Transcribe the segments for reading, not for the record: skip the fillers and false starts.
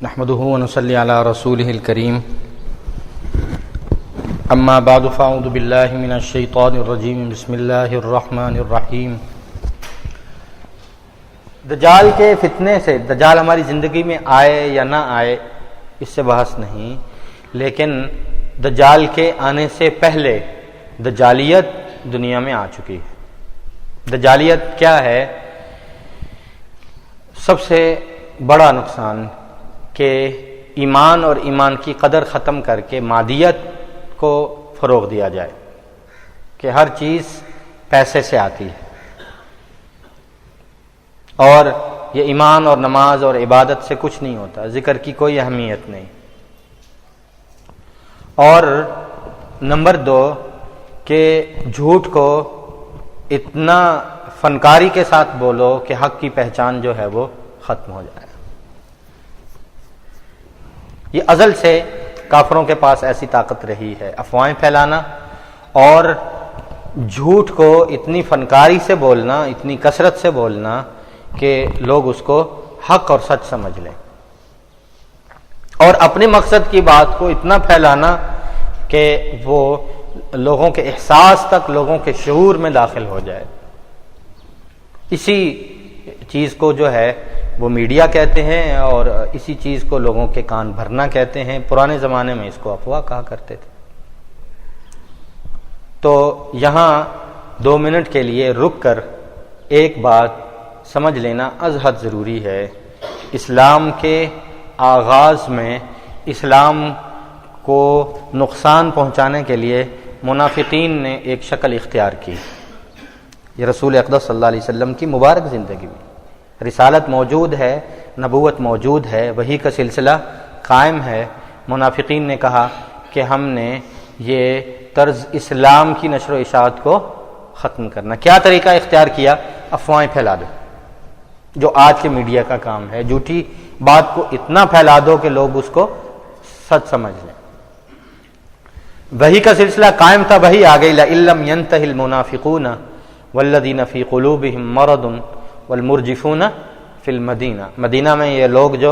نحمده ونصلي على رسوله الكريم اما بعد فاعوذ بالله من الشيطان الرجيم بسم الله الرحمن الرحيم۔ دجال کے فتنے سے، دجال ہماری زندگی میں آئے یا نہ آئے اس سے بحث نہیں، لیکن دجال کے آنے سے پہلے دجالیت دنیا میں آ چکی ہے۔ دجالیت کیا ہے؟ سب سے بڑا نقصان کہ ایمان اور ایمان کی قدر ختم کر کے مادیت کو فروغ دیا جائے کہ ہر چیز پیسے سے آتی ہے، اور یہ ایمان اور نماز اور عبادت سے کچھ نہیں ہوتا، ذکر کی کوئی اہمیت نہیں۔ اور نمبر 2 کہ جھوٹ کو اتنا فنکاری کے ساتھ بولو کہ حق کی پہچان جو ہے وہ ختم ہو جائے۔ یہ ازل سے کافروں کے پاس ایسی طاقت رہی ہے، افواہیں پھیلانا اور جھوٹ کو اتنی فنکاری سے بولنا، اتنی کثرت سے بولنا کہ لوگ اس کو حق اور سچ سمجھ لیں، اور اپنے مقصد کی بات کو اتنا پھیلانا کہ وہ لوگوں کے احساس تک، لوگوں کے شعور میں داخل ہو جائے۔ اسی چیز کو جو ہے وہ میڈیا کہتے ہیں، اور اسی چیز کو لوگوں کے کان بھرنا کہتے ہیں۔ پرانے زمانے میں اس کو افواہ کہا کرتے تھے۔ تو یہاں 2 منٹ کے لیے رک کر ایک بات سمجھ لینا از حد ضروری ہے۔ اسلام کے آغاز میں اسلام کو نقصان پہنچانے کے لیے منافقین نے ایک شکل اختیار کی۔ یہ رسول اقدس صلی اللہ علیہ وسلم کی مبارک زندگی میں رسالت موجود ہے، نبوت موجود ہے، وحی کا سلسلہ قائم ہے۔ منافقین نے کہا کہ ہم نے یہ طرز اسلام کی نشر و اشاعت کو ختم کرنا۔ کیا طریقہ اختیار کیا؟ افواہیں پھیلا دو، جو آج کے میڈیا کا کام ہے۔ جھوٹی بات کو اتنا پھیلا دو کہ لوگ اس کو سچ سمجھ لیں۔ وحی کا سلسلہ قائم تھا، وحی آ گئی، لَإِن لَّمْ يَنْتَهِ الْمُنَافِقُونَ وَالَّذِينَ فِي قُلُوبِهِم مَّرَضٌ والمرجفون فی المدینہ۔ مدینہ میں یہ لوگ جو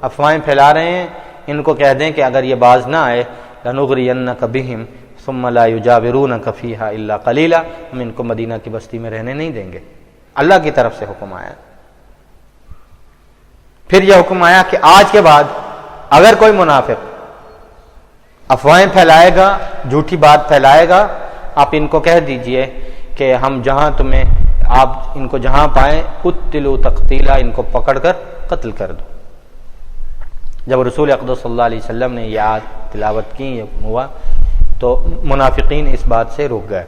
افواہیں پھیلا رہے ہیں، ان کو کہہ دیں کہ اگر یہ باز نہ آئے لنغرینک بہم ثم لا یجاورونک فیہا الا قلیلا، ہم ان کو مدینہ کی بستی میں رہنے نہیں دیں گے۔ اللہ کی طرف سے حکم آیا۔ پھر یہ حکم آیا کہ آج کے بعد اگر کوئی منافق افواہیں پھیلائے گا، جھوٹی بات پھیلائے گا، آپ ان کو کہہ دیجئے کہ ہم جہاں تمہیں، آپ ان کو جہاں پائیں قتلوا تقتیلا، ان کو پکڑ کر قتل کر دو۔ جب رسول اقدس صلی اللہ علیہ وسلم نے یہ آیت تلاوت کی، یہ ہوا، تو منافقین اس بات سے رک گئے۔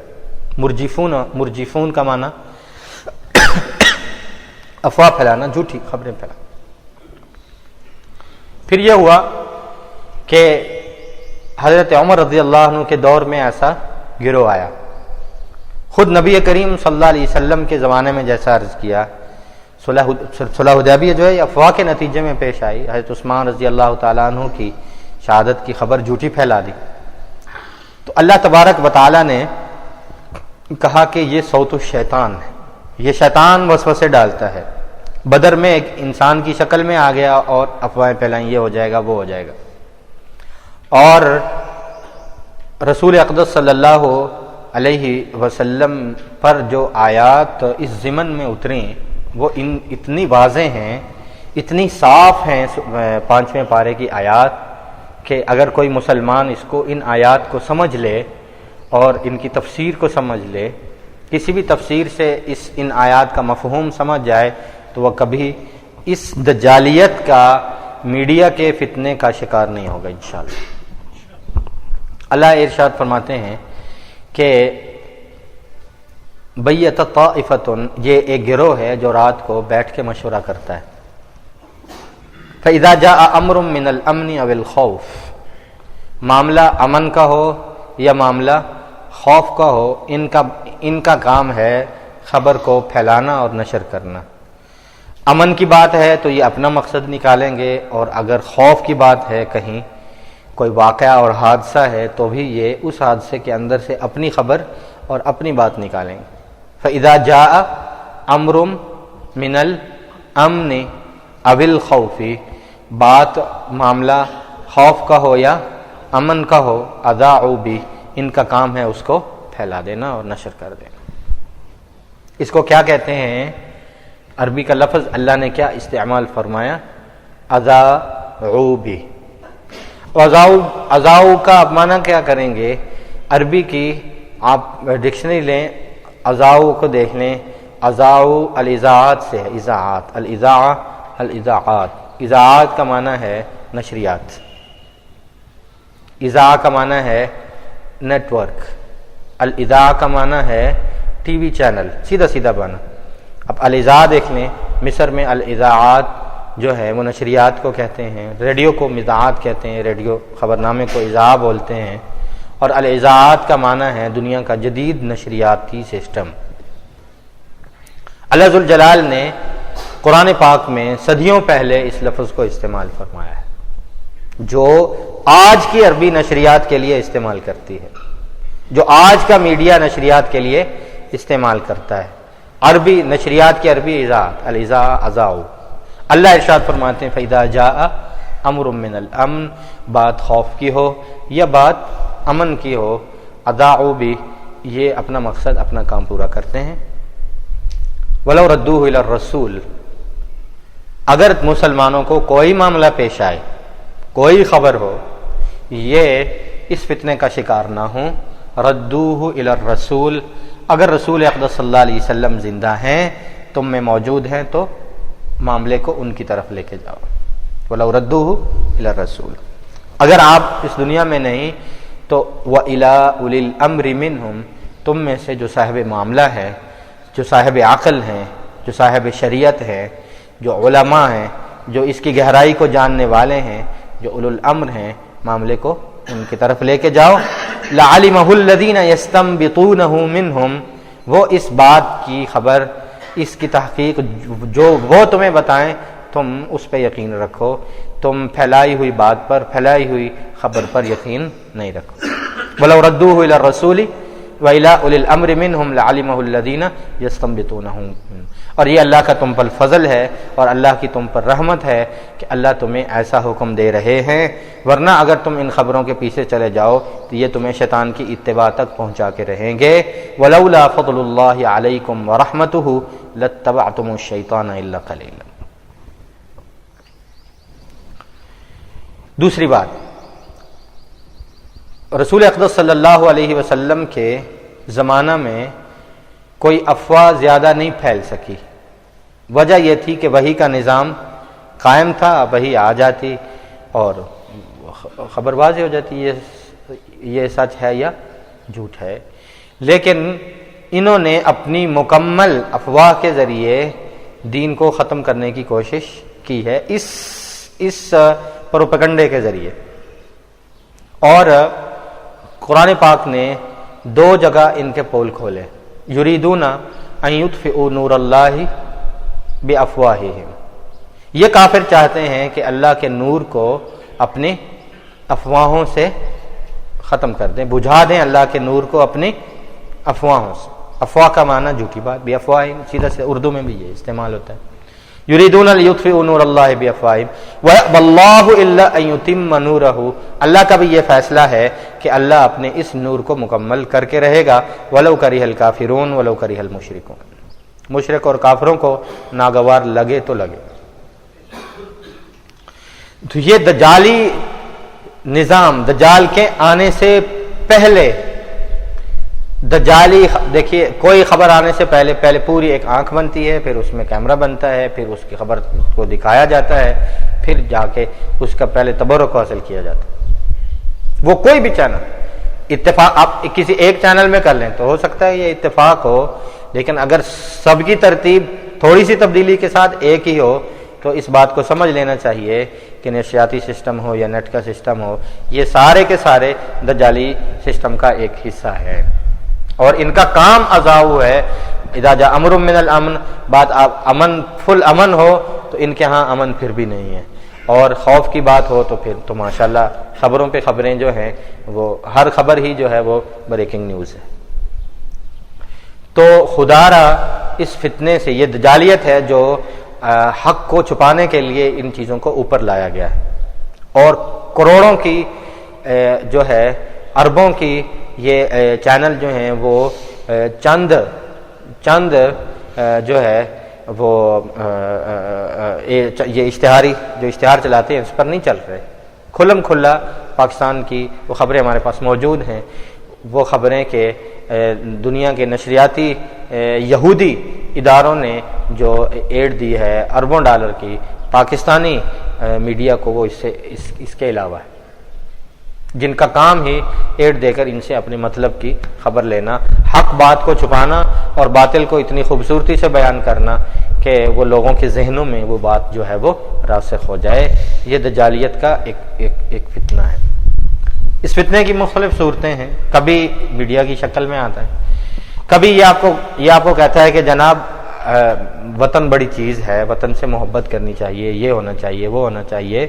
مرجفون کا معنی افواہ پھیلانا، جھوٹی خبریں پھیلانا۔ پھر یہ ہوا کہ حضرت عمر رضی اللہ عنہ کے دور میں ایسا گروہ آیا۔ خود نبی کریم صلی اللہ علیہ وسلم کے زمانے میں جیسا عرض کیا، صلح حدیبیہ جو ہے یہ افواہ کے نتیجے میں پیش آئی۔ حضرت عثمان رضی اللہ تعالیٰ عنہ کی شہادت کی خبر جھوٹی پھیلا دی، تو اللہ تبارک و تعالیٰ نے کہا کہ یہ صوت الشیطان ہے، یہ شیطان وسوسے ڈالتا ہے۔ بدر میں ایک انسان کی شکل میں آ گیا اور افواہیں پھیلائیں، یہ ہو جائے گا، وہ ہو جائے گا۔ اور رسول اقدس صلی اللہ علیہ وسلم پر جو آیات اس ضمن میں اتریں وہ اتنی واضح ہیں، اتنی صاف ہیں، 5ویں پارے کی آیات، کہ اگر کوئی مسلمان اس کو، ان آیات کو سمجھ لے اور ان کی تفسیر کو سمجھ لے، کسی بھی تفسیر سے ان آیات کا مفہوم سمجھ جائے، تو وہ کبھی اس دجالیت کا، میڈیا کے فتنے کا شکار نہیں ہوگا انشاءاللہ۔ اللہ ارشاد فرماتے ہیں کہ بیت طائفۃ، یہ ایک گروہ ہے جو رات کو بیٹھ کے مشورہ کرتا ہے۔ فَإِذَا جَاءَ أَمْرٌ مِّنَ الْأَمْنِ أَوِ الْخَوْفِ، معاملہ امن کا ہو یا معاملہ خوف کا ہو، ان کا کام ہے خبر کو پھیلانا اور نشر کرنا۔ امن کی بات ہے تو یہ اپنا مقصد نکالیں گے، اور اگر خوف کی بات ہے، کہیں کوئی واقعہ اور حادثہ ہے، تو بھی یہ اس حادثے کے اندر سے اپنی خبر اور اپنی بات نکالیں گے۔ فَإِذَا جَاءَ أَمْرٌ مِّنَ الْأَمْنِ أَوِ الْخَوْفِ، بات معاملہ خوف کا ہو یا امن کا ہو، اذاعوا بھی، ان کا کام ہے اس کو پھیلا دینا اور نشر کر دینا۔ اس کو کیا کہتے ہیں؟ عربی کا لفظ اللہ نے کیا استعمال فرمایا؟ اذاعوا بھی۔ اذاعوا کا آپ معنی کیا کریں گے؟ عربی کی آپ ڈکشنری لیں، اذاعوا کو دیکھ لیں، اذاعوا الاذاعات سے ہے، اذاعات، الاذاعہ الاذاعات، اذاعات کا معنی ہے نشریات، اذاعہ کا معنی ہے نیٹ ورک، الاذاعہ کا معنی ہے ٹی وی چینل، سیدھا سیدھا معنی۔ اب الاذاعہ دیکھ لیں، مصر میں الاذاعات جو ہے وہ نشریات کو کہتے ہیں، ریڈیو کو مذاعات کہتے ہیں، ریڈیو خبرنامے کو اذاعہ بولتے ہیں، اور الاذاعات کا معنی ہے دنیا کا جدید نشریاتی سسٹم۔ اللہ ذوالجلال نے قرآن پاک میں صدیوں پہلے اس لفظ کو استعمال فرمایا ہے، جو آج کی عربی نشریات کے لیے استعمال کرتی ہے، جو آج کا میڈیا نشریات کے لیے استعمال کرتا ہے۔ عربی نشریات کی عربی اذاعت، الاذاعہ اذاعوا۔ اللہ ارشاد فرماتے ہیں فَإِذَا جَاءَ أَمْرٌ مِّنَ الْأَمْنِ، بات خوف کی ہو یا بات امن کی ہو، اذاعوا بھی، یہ اپنا مقصد اپنا کام پورا کرتے ہیں۔ وَلَوْ رَدُّوهُ إِلَى الرَّسُولِ، اگر مسلمانوں کو کوئی معاملہ پیش آئے، کوئی خبر ہو، یہ اس فتنے کا شکار نہ ہوں، ردوہ الی الرسول، اگر رسول اقدس صلی اللہ علیہ وسلم زندہ ہیں، تم میں موجود ہیں، تو معاملے کو ان کی طرف لے کے جاؤ۔ وَلَوْ رَدُّوهُ إِلَى الرَّسُولِ، اگر آپ اس دنیا میں نہیں تو وَإِلَىٰ أُولِي الْأَمْرِ مِنْهُمْ، تم میں سے جو صاحب معاملہ ہے، جو صاحب عقل ہیں، جو صاحب شریعت ہے، جو علماء ہیں، جو اس کی گہرائی کو جاننے والے ہیں، جو اولو الامر ہیں، معاملے کو ان کی طرف لے کے جاؤ۔ لَعَلِمَهُ الَّذِينَ يَسْتَنبِطُونَهُ مِنْهُمْ، وہ اس بات کی خبر، اس کی تحقیق جو وہ تمہیں بتائیں تم اس پہ یقین رکھو، تم پھیلائی ہوئی بات پر، پھیلائی ہوئی خبر پر یقین نہیں رکھو۔ وَلَوْ رَدُّوهُ إِلَى الرَّسُولِ وَإِلَىٰ أُولِي الْأَمْرِ مِنْهُمْ لَعَلِمَهُ الَّذِينَ يَسْتَنبِطُونَهُ۔ اور یہ اللہ کا تم پر فضل ہے اور اللہ کی تم پر رحمت ہے کہ اللہ تمہیں ایسا حکم دے رہے ہیں، ورنہ اگر تم ان خبروں کے پیچھے چلے جاؤ تو یہ تمہیں شیطان کی اتباع تک پہنچا کے رہیں گے۔ وَلَوْلَا فَضْلُ اللَّهِ عَلَيْكُمْ وَرَحْمَتُهُ لَاتَّبَعْتُمُ الشَّيْطَانَ إِلَّا قَلِيلًا۔ دوسری بات، رسول اقدس صلی اللہ علیہ وسلم کے زمانہ میں کوئی افواہ زیادہ نہیں پھیل سکی۔ وجہ یہ تھی کہ وحی کا نظام قائم تھا، وحی آ جاتی اور خبر واضح ہو جاتی یہ سچ ہے یا جھوٹ ہے۔ لیکن انہوں نے اپنی مکمل افواہ کے ذریعے دین کو ختم کرنے کی کوشش کی ہے، اس پروپیگنڈے کے ذریعے۔ اور قرآن پاک نے دو جگہ ان کے پول کھولے، یریدون ان یطفئوا نور اللہ بافواہہم، یہ کافر چاہتے ہیں کہ اللہ کے نور کو اپنی افواہوں سے ختم کر دیں، بجھا دیں اللہ کے نور کو اپنی افواہوں سے۔ افواہ کا معنی جھوٹی بات، بافواہہم سیدھا سے اردو میں بھی یہ استعمال ہوتا ہے۔ یریدون لیطفئوا نور اللہ بافواہہم ویأبی اللہ الا ان یتم نورہ، اللہ کا بھی یہ فیصلہ ہے کہ اللہ اپنے اس نور کو مکمل کر کے رہے گا، ولو کرہ الکافرون ولو کرہ المشرکون، مشرک اور کافروں کو ناگوار لگے تو لگے۔ تو یہ دجالی نظام، دجال کے آنے سے پہلے دجالی، دیکھیے کوئی خبر آنے سے پہلے پوری ایک آنکھ بنتی ہے، پھر اس میں کیمرہ بنتا ہے، پھر اس کی خبر کو دکھایا جاتا ہے، پھر جا کے اس کا پہلے تبرک حاصل کیا جاتا ہے۔ وہ کوئی بھی چینل اتفاق آپ کسی ایک چینل میں کر لیں تو ہو سکتا ہے یہ اتفاق ہو، لیکن اگر سب کی ترتیب تھوڑی سی تبدیلی کے ساتھ ایک ہی ہو تو اس بات کو سمجھ لینا چاہیے کہ نشریاتی سسٹم ہو یا نیٹ کا سسٹم ہو، یہ سارے کے سارے دجالی سسٹم کا ایک حصہ ہے، اور ان کا کام اذاعوا ہے۔ اذا جاء امر من الامن، بات آپ امن فل امن ہو تو ان کے ہاں امن پھر بھی نہیں ہے، اور خوف کی بات ہو تو پھر تو ماشاءاللہ خبروں پہ خبریں جو ہیں وہ ہر خبر ہی جو ہے وہ بریکنگ نیوز ہے۔ تو خدا را اس فتنے سے، یہ دجالیت ہے جو حق کو چھپانے کے لیے ان چیزوں کو اوپر لایا گیا ہے، اور کروڑوں کی جو ہے اربوں کی یہ چینل جو ہیں وہ چند جو ہے وہ یہ اشتہار چلاتے ہیں، اس پر نہیں چل رہے۔ کھلم کھلا پاکستان کی وہ خبریں ہمارے پاس موجود ہیں، وہ خبریں کہ دنیا کے نشریاتی یہودی اداروں نے جو ایڈ دی ہے اربوں ڈالر کی، پاکستانی میڈیا کو وہ اس کے علاوہ ہے، جن کا کام ہی ایڈ دے کر ان سے اپنے مطلب کی خبر لینا، حق بات کو چھپانا اور باطل کو اتنی خوبصورتی سے بیان کرنا کہ وہ لوگوں کے ذہنوں میں وہ بات جو ہے وہ راسخ ہو جائے۔ یہ دجالیت کا ایک فتنہ ہے۔ اس فتنے کی مختلف صورتیں ہیں، کبھی میڈیا کی شکل میں آتا ہے، کبھی یہ آپ کو کہتا ہے کہ جناب وطن بڑی چیز ہے، وطن سے محبت کرنی چاہیے، یہ ہونا چاہیے، وہ ہونا چاہیے۔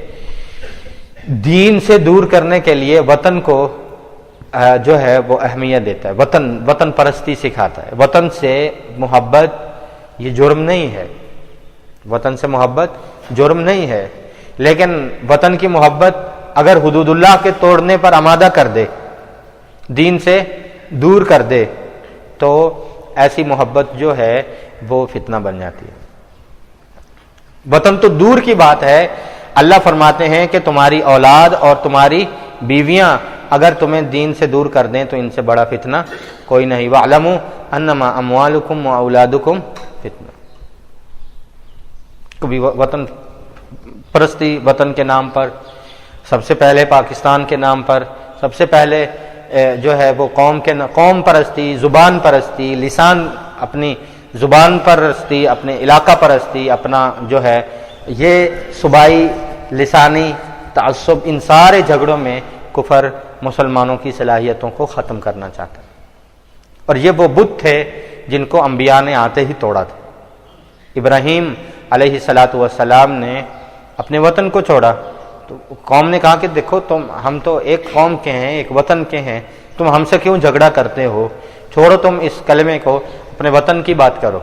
دین سے دور کرنے کے لیے وطن کو جو ہے وہ اہمیت دیتا ہے، وطن پرستی سکھاتا ہے۔ وطن سے محبت یہ جرم نہیں ہے، وطن سے محبت جرم نہیں ہے، لیکن وطن کی محبت اگر حدود اللہ کے توڑنے پر آمادہ کر دے، دین سے دور کر دے، تو ایسی محبت جو ہے وہ فتنہ بن جاتی ہے۔ وطن تو دور کی بات ہے، اللہ فرماتے ہیں کہ تمہاری اولاد اور تمہاری بیویاں اگر تمہیں دین سے دور کر دیں تو ان سے بڑا فتنہ کوئی نہیں۔ وَاعْلَمُوا أَنَّمَا أَمْوَالُكُمْ وَأَوْلَادُكُمْ فتنہ۔ کبھی وطن پرستی، وطن کے نام پر، سب سے پہلے پاکستان کے نام پر، سب سے پہلے جو ہے وہ قوم پرستی، زبان پرستی، لسان، اپنی زبان پرستی، اپنے علاقہ پرستی، اپنا جو ہے یہ صوبائی لسانی تعصب، ان سارے جھگڑوں میں کفر مسلمانوں کی صلاحیتوں کو ختم کرنا چاہتا ہے۔ اور یہ وہ بت تھے جن کو انبیاء نے آتے ہی توڑا تھا۔ ابراہیم علیہ الصلاۃ والسلام نے اپنے وطن کو چھوڑا تو قوم نے کہا کہ دیکھو ہم تو ایک قوم کے ہیں، ایک وطن کے ہیں، تم ہم سے کیوں جھگڑا کرتے ہو؟ چھوڑو تم اس کلمے کو، اپنے وطن کی بات کرو۔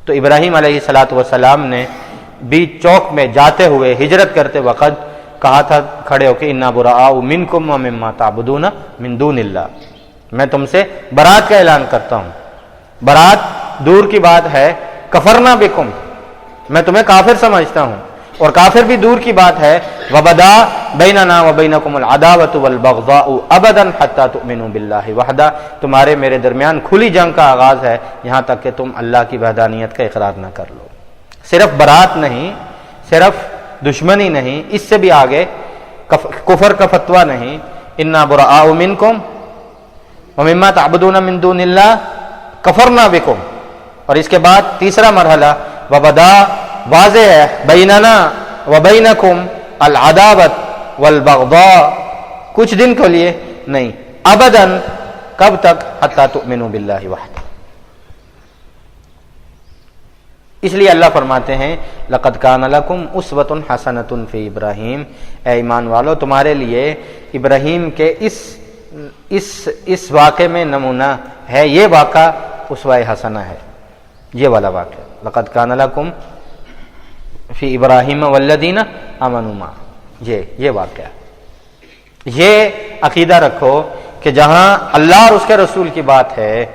تو ابراہیم علیہ الصلاۃ والسلام نے بیچ چوک میں جاتے ہوئے، ہجرت کرتے وقت کہا تھا کھڑے ہو کے انا براء منکم ومما تعبدون من دون اللہ، میں تم سے برات کا اعلان کرتا ہوں۔ برات دور کی بات ہے، کفرنا بکم، میں تمہیں کافر سمجھتا ہوں، اور کافر بھی دور کی بات ہے۔ وبدا بیننا وبینکم العداوۃ والبغضاء ابدا حتی تؤمنوا باللہ وحدہ، تمہارے میرے درمیان کھلی جنگ کا آغاز ہے یہاں تک کہ تم اللہ کی وحدانیت کا اقرار نہ کر لو۔ صرف برات نہیں، صرف دشمنی نہیں، اس سے بھی آگے کفر کا فتویٰ نہیں، انا براء منکم ومما تعبدون من دون اللہ کفرنا بکم۔ اور اس کے بعد تیسرا مرحلہ وبدا، واضح ہے، بیننا وبینکم العداوۃ والبغضاء، کچھ دن کے لیے نہیں، ابداً، کب تک؟ حتی تؤمنوا باللہ وحدہ۔ اس لیے اللہ فرماتے ہیں لقد کان لکم اسوۃ حسنۃ فی ابراہیم، اے ایمان والو تمہارے لیے ابراہیم کے اس واقعے میں نمونہ ہے، یہ واقعہ اسوہ حسنہ ہے، یہ والا واقعہ لقد کان لکم فی ابراہیم والذین آمنوا معہ، یہ واقعہ۔ یہ عقیدہ رکھو کہ جہاں اللہ اور اس کے رسول کی بات ہے،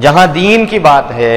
جہاں دین کی بات ہے،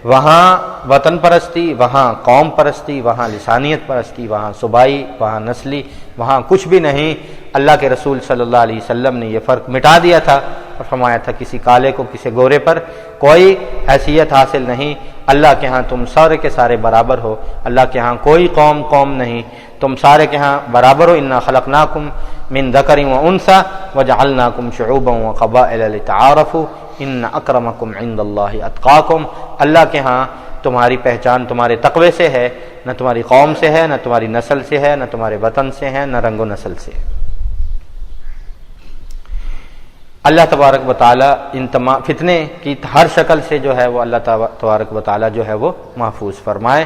وہاں وطن پرستی، وہاں قوم پرستی، وہاں لسانیت پرستی، وہاں صوبائی، وہاں نسلی، وہاں کچھ بھی نہیں۔ اللہ کے رسول صلی اللہ علیہ وسلم نے یہ فرق مٹا دیا تھا اور فرمایا تھا کسی کالے کو کسی گورے پر کوئی حیثیت حاصل نہیں، اللہ کے ہاں تم سارے کے سارے برابر ہو، اللہ کے ہاں کوئی قوم نہیں، تم سارے کے ہاں برابر ہو۔ انا خلقناکم من ذکر و انثی وجعلناکم شعوبا وقبائل لتعارفوا ان اکرمکم عند اللہ اتقاکم، اللہ کے ہاں تمہاری پہچان تمہارے تقوی سے ہے، نہ تمہاری قوم سے ہے، نہ تمہاری نسل سے ہے، نہ تمہارے وطن سے ہے، نہ رنگ و نسل سے۔ اللہ تبارک و تعالیٰ ان تمام فتنے کی ہر شکل سے جو ہے وہ اللہ تبارک و تعالیٰ جو ہے وہ محفوظ فرمائے،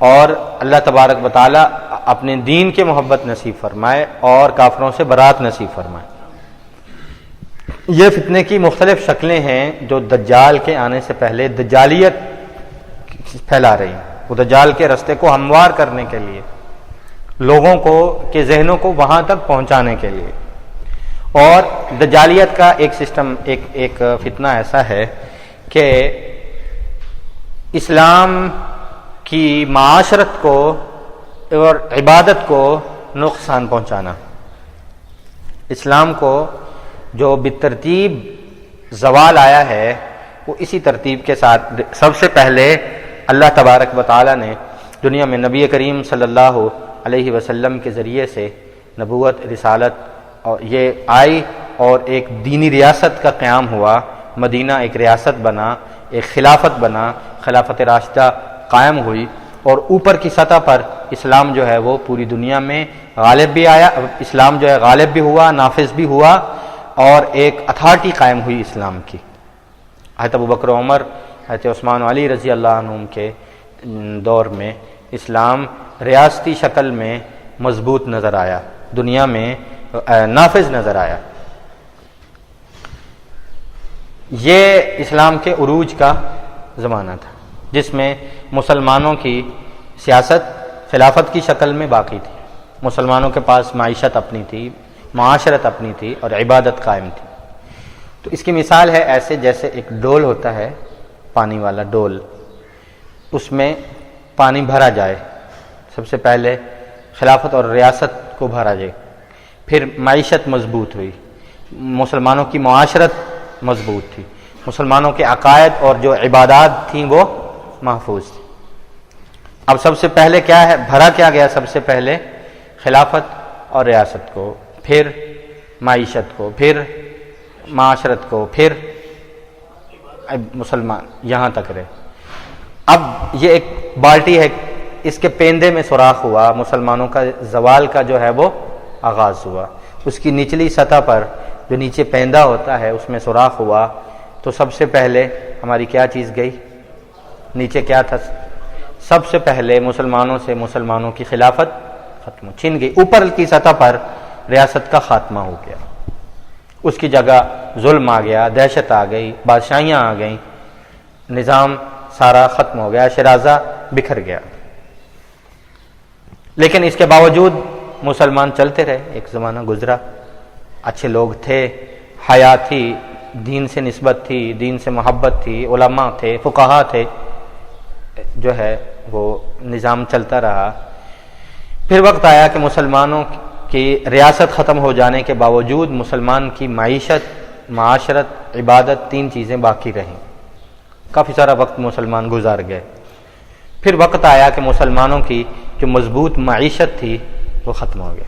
اور اللہ تبارک و تعالیٰ اپنے دین کے محبت نصیب فرمائے اور کافروں سے برات نصیب فرمائے۔ یہ فتنے کی مختلف شکلیں ہیں جو دجال کے آنے سے پہلے دجالیت پھیلا رہی ہیں۔ وہ دجال کے رستے کو ہموار کرنے کے لیے، لوگوں کو کے ذہنوں کو وہاں تک پہنچانے کے لیے۔ اور دجالیت کا ایک سسٹم، ایک فتنہ ایسا ہے کہ اسلام کی معاشرت کو اور عبادت کو نقصان پہنچانا۔ اسلام کو جو بالترتیب زوال آیا ہے وہ اسی ترتیب کے ساتھ سب سے پہلے اللہ تبارک و تعالیٰ نے دنیا میں نبی کریم صلی اللہ علیہ وسلم کے ذریعے سے نبوت، رسالت اور یہ آئی اور ایک دینی ریاست کا قیام ہوا۔ مدینہ ایک ریاست بنا، ایک خلافت بنا، خلافت راشدہ قائم ہوئی، اور اوپر کی سطح پر اسلام جو ہے وہ پوری دنیا میں غالب بھی آیا، اسلام جو ہے غالب بھی ہوا، نافذ بھی ہوا، اور ایک اتھارٹی قائم ہوئی اسلام کی۔ حضرت ابوبکر و عمر، حضرت عثمان و علی رضی اللہ عنہم کے دور میں اسلام ریاستی شکل میں مضبوط نظر آیا، دنیا میں نافذ نظر آیا۔ یہ اسلام کے عروج کا زمانہ تھا جس میں مسلمانوں کی سیاست خلافت کی شکل میں باقی تھی، مسلمانوں کے پاس معیشت اپنی تھی، معاشرت اپنی تھی، اور عبادت قائم تھی۔ تو اس کی مثال ہے ایسے جیسے ایک ڈول ہوتا ہے، پانی والا ڈول، اس میں پانی بھرا جائے، سب سے پہلے خلافت اور ریاست کو بھرا جائے، پھر معیشت مضبوط ہوئی، مسلمانوں کی معاشرت مضبوط تھی، مسلمانوں کے عقائد اور جو عبادات تھیں وہ محفوظ تھی۔ اب سب سے پہلے کیا ہے، بھرا کیا گیا؟ سب سے پہلے خلافت اور ریاست کو، پھر معیشت کو، پھر معاشرت کو، پھر مسلمان، یہاں تک رہے۔ اب یہ ایک بالٹی ہے، اس کے پیندے میں سوراخ ہوا، مسلمانوں کا زوال کا جو ہے وہ آغاز ہوا۔ اس کی نچلی سطح پر جو نیچے پیندہ ہوتا ہے اس میں سوراخ ہوا، تو سب سے پہلے ہماری کیا چیز گئی؟ نیچے کیا تھا؟ سب سے پہلے مسلمانوں سے مسلمانوں کی خلافت ختم چھن گئی، اوپر کی سطح پر ریاست کا خاتمہ ہو گیا، اس کی جگہ ظلم آ گیا، دہشت آ گئی، بادشاہیاں آ گئیں، نظام سارا ختم ہو گیا، شرازہ بکھر گیا۔ لیکن اس کے باوجود مسلمان چلتے رہے، ایک زمانہ گزرا، اچھے لوگ تھے، حیا تھی، دین سے نسبت تھی، دین سے محبت تھی، علماء تھے، فقہا تھے، جو ہے وہ نظام چلتا رہا۔ پھر وقت آیا کہ مسلمانوں کی ریاست ختم ہو جانے کے باوجود مسلمان کی معیشت، معاشرت، عبادت، تین چیزیں باقی رہیں، کافی سارا وقت مسلمان گزار گئے۔ پھر وقت آیا کہ مسلمانوں کی جو مضبوط معیشت تھی وہ ختم ہو گئی۔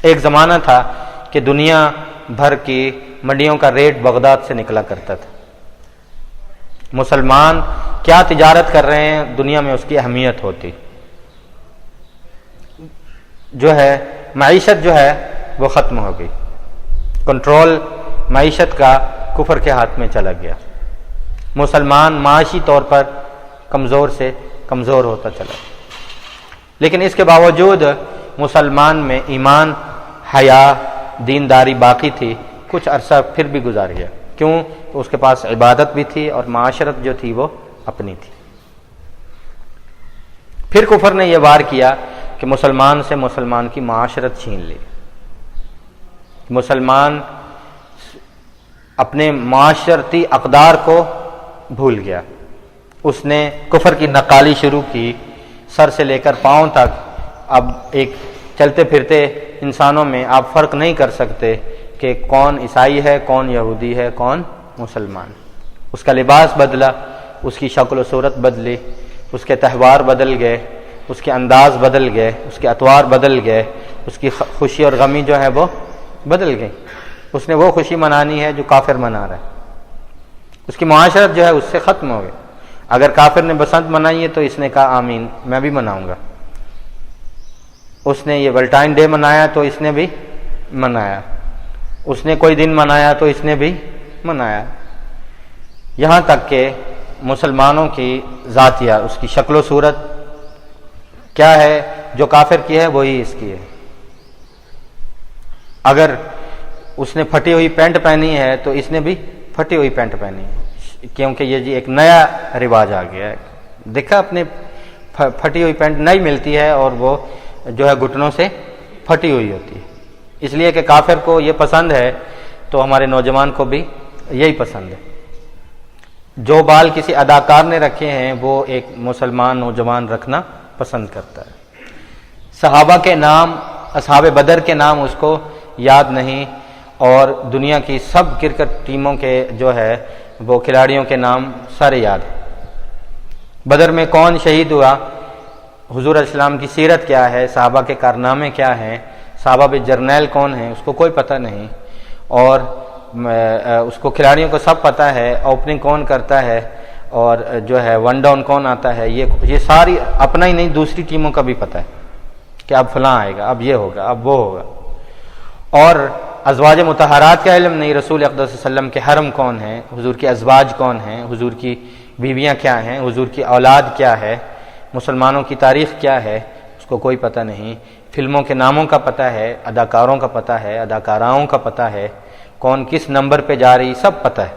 ایک زمانہ تھا کہ دنیا بھر کی منڈیوں کا ریٹ بغداد سے نکلا کرتا تھا، مسلمان کیا تجارت کر رہے ہیں دنیا میں اس کی اہمیت ہوتی، جو ہے معیشت جو ہے وہ ختم ہو گئی، کنٹرول معیشت کا کفر کے ہاتھ میں چلا گیا، مسلمان معاشی طور پر کمزور سے کمزور ہوتا چلا۔ لیکن اس کے باوجود مسلمان میں ایمان، حیا، دینداری باقی تھی، کچھ عرصہ پھر بھی گزار گیا۔ کیوں؟ تو اس کے پاس عبادت بھی تھی اور معاشرت جو تھی وہ اپنی تھی۔ پھر کفر نے یہ وار کیا کہ مسلمان سے مسلمان کی معاشرت چھین لی، مسلمان اپنے معاشرتی اقدار کو بھول گیا، اس نے کفر کی نقالی شروع کی، سر سے لے کر پاؤں تک۔ اب ایک چلتے پھرتے انسانوں میں آپ فرق نہیں کر سکتے کہ کون عیسائی ہے، کون یہودی ہے، کون مسلمان۔ اس کا لباس بدلا، اس کی شکل و صورت بدلی، اس کے تہوار بدل گئے، اس کے انداز بدل گئے، اس کے اطوار بدل گئے، اس کی خوشی اور غمی جو ہے وہ بدل گئی۔ اس نے وہ خوشی منانی ہے جو کافر منا رہا ہے، اس کی معاشرت جو ہے اس سے ختم ہو گئی۔ اگر کافر نے بسنت منائی ہے تو اس نے کہا آمین، میں بھی مناؤں گا۔ اس نے یہ ویلنٹائن ڈے منایا تو اس نے بھی منایا، اس نے کوئی دن منایا تو اس نے بھی منایا، یہاں تک کہ مسلمانوں کی ذاتیہ، اس کی شکل و صورت کیا ہے، جو کافر کی ہے وہی اس کی ہے۔ اگر اس نے پھٹی ہوئی پینٹ پہنی ہے تو اس نے بھی پھٹی ہوئی پینٹ پہنی ہے، کیونکہ یہ جی ایک نیا رواج آ گیا ہے۔ دیکھا اپنے پھٹی ہوئی پینٹ نہیں ملتی ہے اور وہ جو ہے گھٹنوں سے پھٹی ہوئی ہوتی ہے، اس لیے کہ کافر کو یہ پسند ہے تو ہمارے نوجوان کو بھی یہی پسند ہے۔ جو بال کسی اداکار نے رکھے ہیں وہ ایک مسلمان نوجوان رکھنا پسند کرتا ہے۔ صحابہ کے نام، اصحاب بدر کے نام اس کو یاد نہیں، اور دنیا کی سب کرکٹ ٹیموں کے جو ہے وہ کھلاڑیوں کے نام سارے یاد ہیں۔ بدر میں کون شہید ہوا، حضور علیہ السلام کی سیرت کیا ہے، صحابہ کے کارنامے کیا ہیں، صحابہ میں جرنیل کون ہیں اس کو کوئی پتہ نہیں، اور اس کو کھلاڑیوں کو سب پتہ ہے، اوپننگ کون کرتا ہے اور جو ہے ون ڈاؤن کون آتا ہے، یہ ساری اپنا ہی نہیں دوسری ٹیموں کا بھی پتہ ہے کہ اب فلاں آئے گا، اب یہ ہوگا، اب وہ ہوگا۔ اور ازواج مطہرات کا علم نہیں، رسول اقدس صلی اللہ علیہ وسلم کے حرم کون ہیں، حضور کے ازواج کون ہیں، حضور کی بیویاں کیا ہیں، حضور کی اولاد کیا ہے، مسلمانوں کی تاریخ کیا ہے، اس کو کوئی پتہ نہیں۔ فلموں کے ناموں کا پتہ ہے، اداکاروں کا پتہ ہے، اداکاراؤں کا پتہ ہے، کون کس نمبر پہ جا رہی، سب پتہ ہے،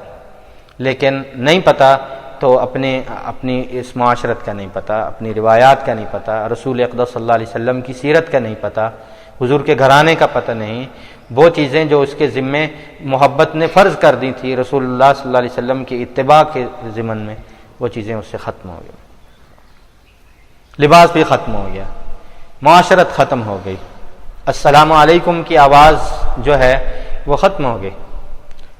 لیکن نہیں پتہ تو اپنی اس معاشرت کا نہیں پتہ، اپنی روایات کا نہیں پتہ، رسول اقدس صلی اللہ علیہ وسلم کی سیرت کا نہیں پتہ، حضور کے گھرانے کا پتہ نہیں، وہ چیزیں جو اس کے ذمے محبت نے فرض کر دی تھی رسول اللہ صلی اللہ علیہ وسلم کی اتباع کے ضمن میں، وہ چیزیں اس سے ختم ہو گئی۔ لباس بھی ختم ہو گیا، معاشرت ختم ہو گئی، السلام علیکم کی آواز جو ہے وہ ختم ہو گئی۔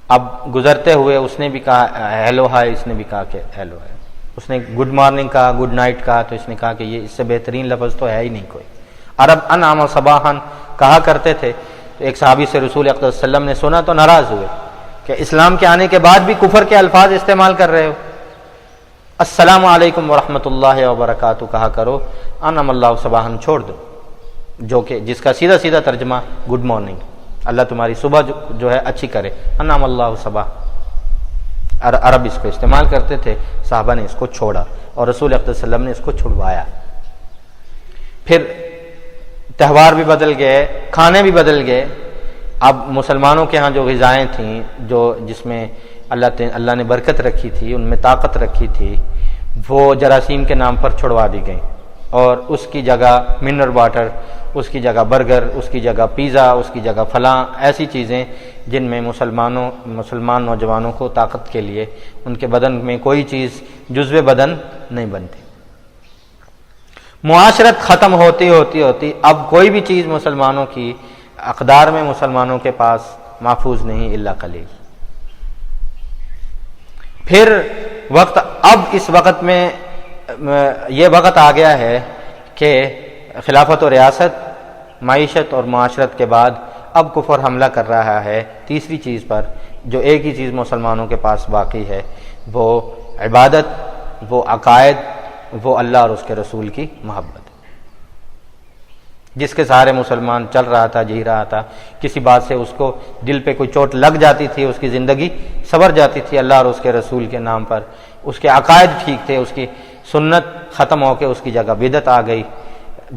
اب گزرتے ہوئے اس نے بھی کہا ہیلو ہائی، اس نے بھی کہا کہ ہیلو ہے، اس نے گڈ مارننگ کہا، گڈ نائٹ کہا، تو اس نے کہا کہ یہ اس سے بہترین لفظ تو ہے ہی نہیں کوئی۔ عرب انعم و صباحن کہا کرتے تھے، تو ایک صحابی سے رسول اقدس صلی اللہ علیہ وسلم نے سنا تو ناراض ہوئے کہ اسلام کے آنے کے بعد بھی کفر کے الفاظ استعمال کر رہے ہو، السلام علیکم ورحمۃ اللہ وبرکاتہ کہا کرو، انعم اللہ صباحن چھوڑ دو، جو کہ جس کا سیدھا سیدھا ترجمہ گڈ مارننگ، اللہ تمہاری صبح جو ہے اچھی کرے، انعم اللہ صباح۔ عرب اس کو استعمال کرتے تھے، صحابہ نے اس کو چھوڑا اور رسول اقدس صلی اللہ علیہ وسلم نے اس کو چھڑوایا۔ پھر تہوار بھی بدل گئے، کھانے بھی بدل گئے۔ اب مسلمانوں کے ہاں جو غذائیں تھیں، جس میں اللہ نے برکت رکھی تھی، ان میں طاقت رکھی تھی، وہ جراثیم کے نام پر چھڑوا دی گئیں، اور اس کی جگہ منرل واٹر، اس کی جگہ برگر، اس کی جگہ پیزا، اس کی جگہ فلاں ایسی چیزیں جن میں مسلمان نوجوانوں کو طاقت کے لیے ان کے بدن میں کوئی چیز جزو بدن نہیں بنتی۔ معاشرت ختم ہوتی ہوتی ہوتی اب کوئی بھی چیز مسلمانوں کی اقدار میں مسلمانوں کے پاس محفوظ نہیں الا قلیل۔ پھر اب اس وقت میں یہ وقت آ گیا ہے کہ خلافت و ریاست، معیشت اور معاشرت کے بعد اب کفر حملہ کر رہا ہے تیسری چیز پر، جو ایک ہی چیز مسلمانوں کے پاس باقی ہے، وہ عبادت، وہ عقائد، وہ اللہ اور اس کے رسول کی محبت، جس کے سہارے مسلمان چل رہا تھا، جی رہا تھا۔ کسی بات سے اس کو دل پہ کوئی چوٹ لگ جاتی تھی، اس کی زندگی سنور جاتی تھی اللہ اور اس کے رسول کے نام پر، اس کے عقائد ٹھیک تھے، اس کی سنت ختم ہو کے اس کی جگہ بدعت آ گئی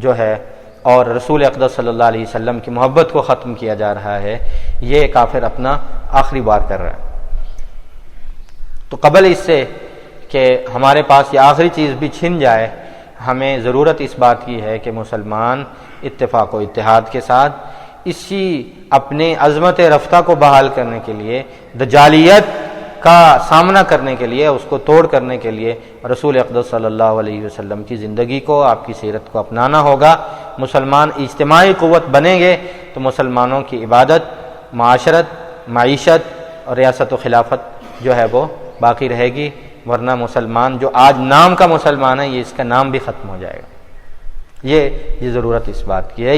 جو ہے، اور رسول اقدس صلی اللہ علیہ وسلم کی محبت کو ختم کیا جا رہا ہے۔ یہ کافر اپنا آخری بار کر رہا ہے۔ تو قبل اس سے کہ ہمارے پاس یہ آخری چیز بھی چھن جائے، ہمیں ضرورت اس بات کی ہے کہ مسلمان اتفاق و اتحاد کے ساتھ اسی اپنے عظمت رفتہ کو بحال کرنے کے لیے، دجالیت کا سامنا کرنے کے لیے، اس کو توڑ کرنے کے لیے رسول اقدس صلی اللہ علیہ وسلم کی زندگی کو، آپ کی سیرت کو اپنانا ہوگا۔ مسلمان اجتماعی قوت بنیں گے تو مسلمانوں کی عبادت، معاشرت، معیشت اور ریاست و خلافت جو ہے وہ باقی رہے گی، ورنہ مسلمان جو آج نام کا مسلمان ہے، یہ اس کا نام بھی ختم ہو جائے گا۔ یہ ضرورت اس بات کی ہے۔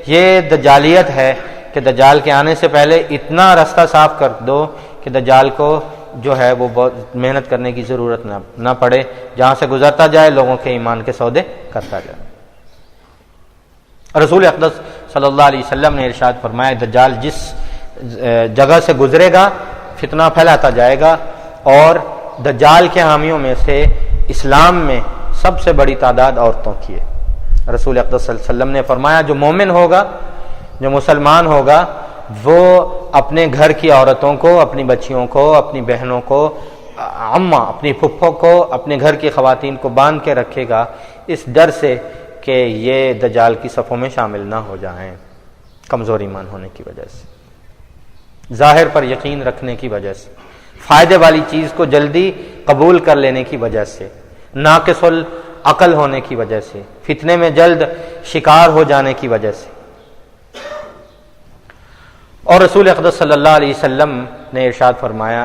یہ دجالیت ہے کہ دجال کے آنے سے پہلے اتنا راستہ صاف کر دو کہ دجال کو جو ہے وہ بہت محنت کرنے کی ضرورت نہ پڑے، جہاں سے گزرتا جائے لوگوں کے ایمان کے سودے کرتا جائے۔ رسول اقدس صلی اللہ علیہ وسلم نے ارشاد فرمایا، دجال جس جگہ سے گزرے گا فتنہ پھیلاتا جائے گا، اور دجال کے حامیوں میں سے اسلام میں سب سے بڑی تعداد عورتوں کی ہے۔ رسول اقدس صلی اللہ علیہ وسلم نے فرمایا، جو مومن ہوگا، جو مسلمان ہوگا، وہ اپنے گھر کی عورتوں کو، اپنی بچیوں کو، اپنی بہنوں کو، عمہ، اپنی پھپھو کو، اپنے گھر کی خواتین کو باندھ کے رکھے گا، اس ڈر سے کہ یہ دجال کی صفوں میں شامل نہ ہو جائیں، کمزور ایمان ہونے کی وجہ سے، ظاہر پر یقین رکھنے کی وجہ سے، فائدے والی چیز کو جلدی قبول کر لینے کی وجہ سے، ناقص العقل ہونے کی وجہ سے، فتنے میں جلد شکار ہو جانے کی وجہ سے۔ اور رسول اقدس صلی اللہ علیہ وسلم نے ارشاد فرمایا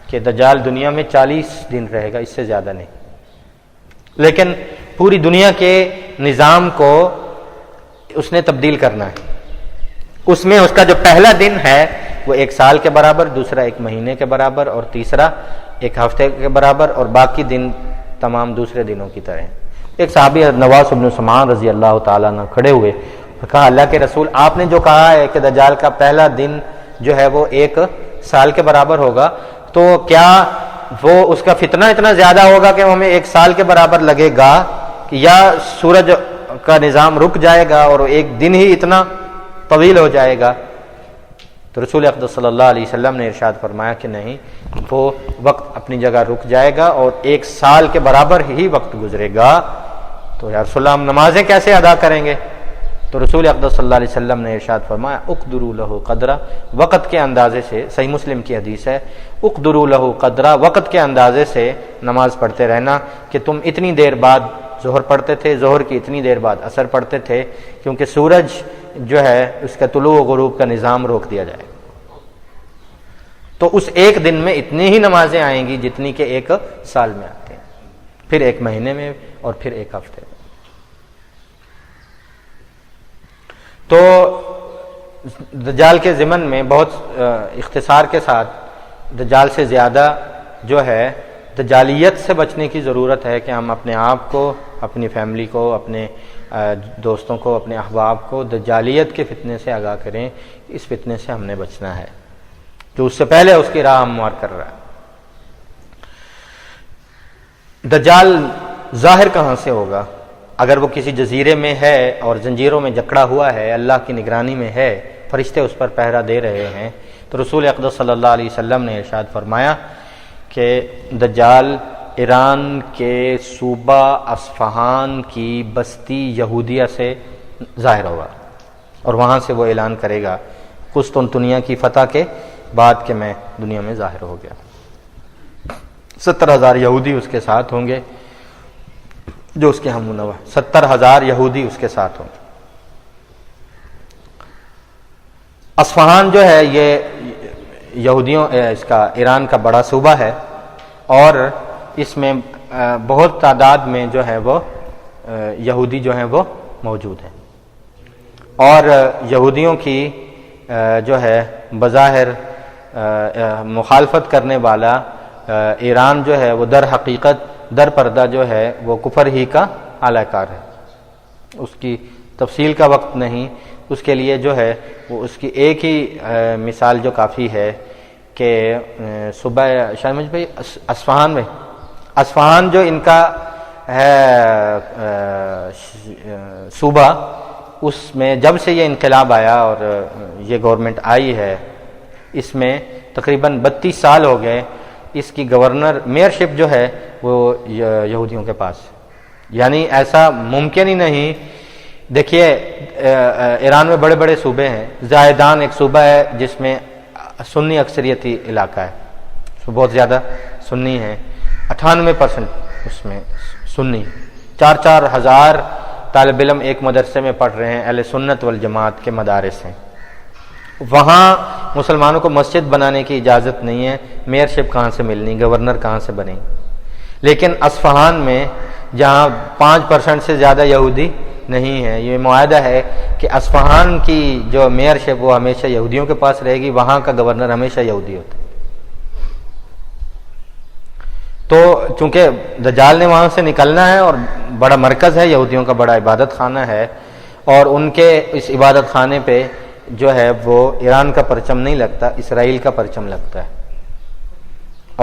کہ دجال دنیا میں 40 دن رہے گا، اس سے زیادہ نہیں، لیکن پوری دنیا کے نظام کو اس نے تبدیل کرنا ہے۔ اس میں اس کا جو پہلا دن ہے وہ 1 سال کے برابر، دوسرا 1 مہینے کے برابر، اور تیسرا 1 ہفتے کے برابر، اور باقی دن تمام دوسرے دنوں کی طرح۔ ایک صحابی نواس بن سمعان رضی اللہ تعالیٰ عنہ کھڑے ہوئے، کہا اللہ کے رسول، آپ نے جو کہا ہے کہ دجال کا پہلا دن جو ہے وہ 1 سال کے برابر ہوگا، تو کیا وہ اس کا فتنہ اتنا زیادہ ہوگا کہ ہمیں 1 سال کے برابر لگے گا، کہ یا سورج کا نظام رک جائے گا اور 1 دن ہی اتنا طویل ہو جائے گا؟ تو رسول اقدس صلی اللہ علیہ وسلم نے ارشاد فرمایا کہ نہیں، وہ وقت اپنی جگہ رک جائے گا اور 1 سال کے برابر ہی وقت گزرے گا۔ تو یا رسول اللہ، ہم نمازیں کیسے ادا کریں گے؟ تو رسول اقدس صلی اللہ علیہ وسلم نے ارشاد فرمایا اقدروا لہ قدرہ، وقت کے اندازے سے، صحیح مسلم کی حدیث ہے، اقدروا لہ قدرہ، وقت کے اندازے سے نماز پڑھتے رہنا، کہ تم اتنی دیر بعد ظہر پڑھتے تھے، ظہر کی اتنی دیر بعد عصر پڑھتے تھے، کیونکہ سورج جو ہے اس کا طلوع و غروب کا نظام روک دیا جائے۔ تو اس 1 دن میں اتنی ہی نمازیں آئیں گی جتنی کہ 1 سال میں آتے ہیں، پھر 1 مہینے میں، اور پھر 1 ہفتے میں۔ تو دجال کے ضمن میں بہت اختصار کے ساتھ دجال سے زیادہ جو ہے دجالیت سے بچنے کی ضرورت ہے، کہ ہم اپنے آپ کو، اپنی فیملی کو، اپنے دوستوں کو، اپنے احباب کو دجالیت کے فتنے سے آگاہ کریں۔ اس فتنے سے ہم نے بچنا ہے جو اس سے پہلے اس کی راہ ہموار کر رہا ہے۔ دجال ظاہر کہاں سے ہوگا؟ اگر وہ کسی جزیرے میں ہے اور زنجیروں میں جکڑا ہوا ہے، اللہ کی نگرانی میں ہے، فرشتے اس پر پہرا دے رہے ہیں، تو رسول اقدس صلی اللہ علیہ وسلم نے ارشاد فرمایا کہ دجال ایران کے صوبہ اصفہان کی بستی یہودیہ سے ظاہر ہوگا، اور وہاں سے وہ اعلان کرے گا قسطنطنیہ کی فتح کے بعد کہ میں دنیا میں ظاہر ہو گیا۔ 70,000 یہودی اس کے ساتھ ہوں گے، جو اس کے ہم منوع، 70,000 یہودی اس کے ساتھ ہوں گے۔ اصفہان جو ہے یہ یہودیوں، اس کا ایران کا بڑا صوبہ ہے، اور اس میں بہت تعداد میں جو ہے وہ یہودی جو ہیں وہ موجود ہیں، اور یہودیوں کی جو ہے بظاہر مخالفت کرنے والا ایران جو ہے وہ در حقیقت در پردہ جو ہے وہ کفر ہی کا اعلی کار ہے۔ اس کی تفصیل کا وقت نہیں، اس کے لیے جو ہے وہ اس کی ایک ہی مثال جو کافی ہے کہ صوبہ شاہمج بھائی اصفہان جو ان کا ہے صوبہ، اس میں جب سے یہ انقلاب آیا اور یہ گورنمنٹ آئی ہے، اس میں تقریباً 32 سال ہو گئے، اس کی گورنر میئرشپ جو ہے وہ یہودیوں کے پاس ہے۔ یعنی ایسا ممکن ہی نہیں۔ دیکھیے ایران میں بڑے بڑے صوبے ہیں، زائدان ایک صوبہ ہے جس میں سنی اکثریتی علاقہ ہے، بہت زیادہ سنی ہیں، 98% اس میں سنی، 4-4 ہزار طالب علم ایک مدرسے میں پڑھ رہے ہیں، اہل سنت والجماعت کے مدارس ہیں۔ وہاں مسلمانوں کو مسجد بنانے کی اجازت نہیں ہے، میئرشپ کہاں سے ملنی، گورنر کہاں سے بنے۔ لیکن اصفہان میں جہاں 5% سے زیادہ یہودی نہیں ہے، یہ معاہدہ ہے کہ اصفہان کی جو میئرشپ وہ ہمیشہ یہودیوں کے پاس رہے گی، وہاں کا گورنر ہمیشہ یہودی ہوتا ہے۔ تو چونکہ دجال نے وہاں سے نکلنا ہے، اور بڑا مرکز ہے یہودیوں کا، بڑا عبادت خانہ ہے، اور ان کے اس عبادت خانے پہ جو ہے وہ ایران کا پرچم نہیں لگتا، اسرائیل کا پرچم لگتا ہے،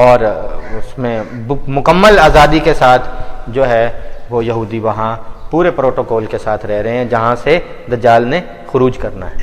اور اس میں مکمل آزادی کے ساتھ جو ہے وہ یہودی وہاں پورے پروٹوکول کے ساتھ رہ رہے ہیں جہاں سے دجال نے خروج کرنا ہے۔